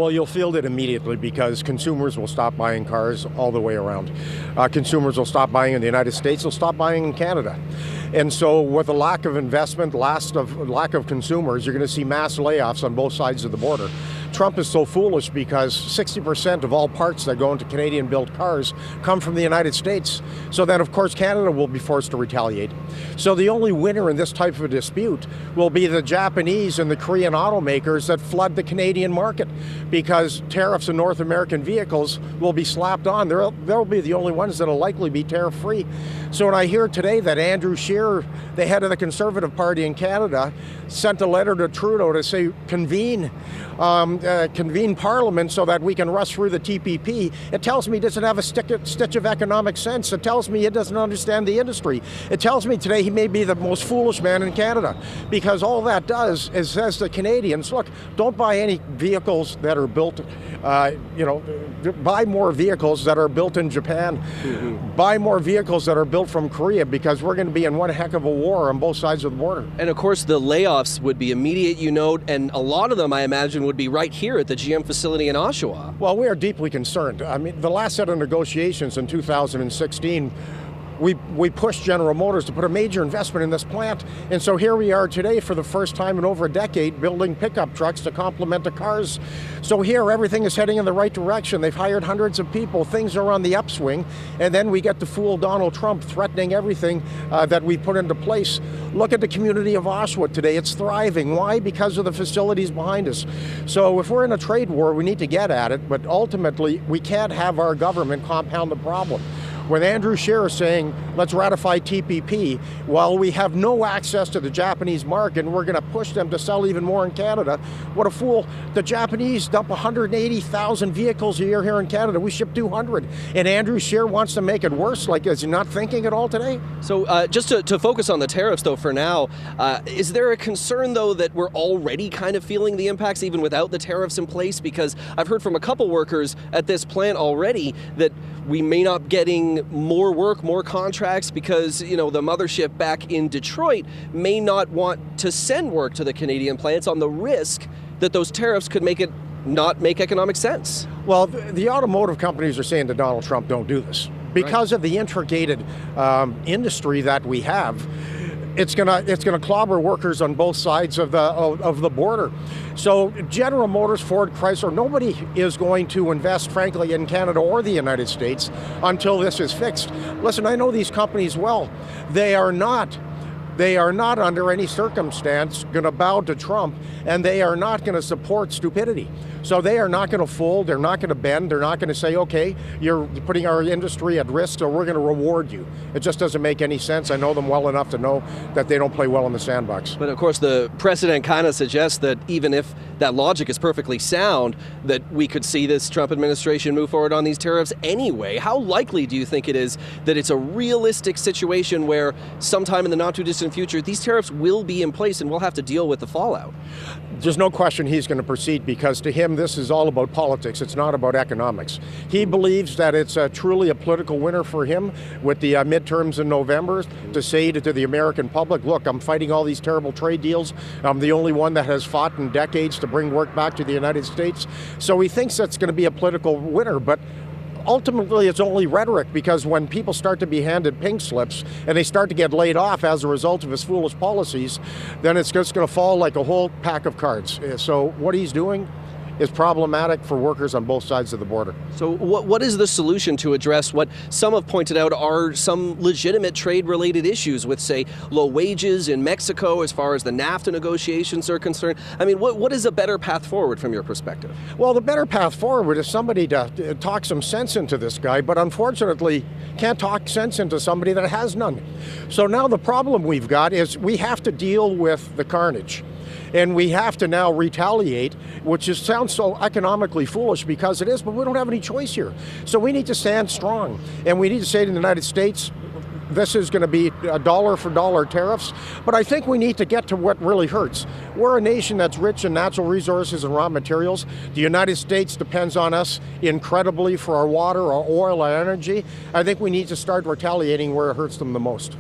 Well, you'll feel it immediately because consumers will stop buying cars all the way around. Consumers will stop buying in the United States, they'll stop buying in Canada. And so with a lack of investment, lack of consumers, you're going to see mass layoffs on both sides of the border. Trump is so foolish because 60% of all parts that go into Canadian-built cars come from the United States. So then, of course, Canada will be forced to retaliate. So the only winner in this type of a dispute will be the Japanese and the Korean automakers that flood the Canadian market because tariffs on North American vehicles will be slapped on. They'll be the only ones that will likely be tariff-free. So when I hear today that Andrew Scheer, the head of the Conservative Party in Canada, sent a letter to Trudeau to say convene Parliament so that we can rush through the TPP, it tells me he doesn't have a stitch of economic sense. It tells me he doesn't understand the industry. It tells me today he may be the most foolish man in Canada because all that does is says to Canadians, look, don't buy any vehicles that are built, buy more vehicles that are built in Japan. Mm-hmm. Buy more vehicles that are built from Korea because we're going to be in one heck of a war on both sides of the border. And of course, the layoffs would be immediate, you note, and a lot of them, I imagine, would be right here at the GM facility in Oshawa. Well, we are deeply concerned. I mean, the last set of negotiations in 2016, we pushed General Motors to put a major investment in this plant. And so here we are today for the first time in over a decade building pickup trucks to complement the cars. So here everything is heading in the right direction. They've hired hundreds of people. Things are on the upswing. And then we get to fool Donald Trump threatening everything that we put into place. Look at the community of Oshawa today. It's thriving. Why? Because of the facilities behind us. So if we're in a trade war, we need to get at it. But ultimately, we can't have our government compound the problem. When Andrew Scheer is saying, let's ratify TPP, while we have no access to the Japanese market and we're going to push them to sell even more in Canada, what a fool. The Japanese dump 180,000 vehicles a year here in Canada. We ship 200. And Andrew Scheer wants to make it worse. Like, is he not thinking at all today? So just to focus on the tariffs, though, for now, is there a concern, though, that we're already kind of feeling the impacts even without the tariffs in place? Because I've heard from a couple workers at this plant already that we may not be getting more work, more contracts because, the mothership back in Detroit may not want to send work to the Canadian plants on the risk that those tariffs could make it not make economic sense. Well, the automotive companies are saying to Donald Trump, don't do this. Because of the intricated industry that we have, it's gonna clobber workers on both sides of the border. So General Motors, Ford, Chrysler, nobody is going to invest, frankly, in Canada or the United States until this is fixed. Listen, I know these companies well. They are not under any circumstance going to bow to Trump, and they are not going to support stupidity. So they are not going to fold, they're not going to bend, they're not going to say, okay, you're putting our industry at risk, so we're going to reward you. It just doesn't make any sense. I know them well enough to know that they don't play well in the sandbox. But of course, the precedent kind of suggests that even if that logic is perfectly sound, that we could see this Trump administration move forward on these tariffs anyway. How likely do you think it is that it's a realistic situation where sometime in the not too distant future, these tariffs will be in place and we'll have to deal with the fallout? There's no question he's going to proceed because to him, this is all about politics. It's not about economics. He believes that it's truly a political winner for him with the midterms in November to say to the American public, look, I'm fighting all these terrible trade deals. I'm the only one that has fought in decades to bring work back to the United States. So he thinks that's going to be a political winner, but ultimately, it's only rhetoric because when people start to be handed pink slips and they start to get laid off as a result of his foolish policies, then it's just going to fall like a whole pack of cards. So what he's doing is problematic for workers on both sides of the border. So what is the solution to address what some have pointed out are some legitimate trade-related issues with, say, low wages in Mexico as far as the NAFTA negotiations are concerned? I mean, what is a better path forward from your perspective? Well, the better path forward is somebody to talk some sense into this guy, but unfortunately can't talk sense into somebody that has none. So now the problem we've got is we have to deal with the carnage. And we have to now retaliate, which sounds so economically foolish because it is, but we don't have any choice here. So we need to stand strong. And we need to say to the United States, this is going to be dollar for dollar tariffs. But I think we need to get to what really hurts. We're a nation that's rich in natural resources and raw materials. The United States depends on us incredibly for our water, our oil, our energy. I think we need to start retaliating where it hurts them the most.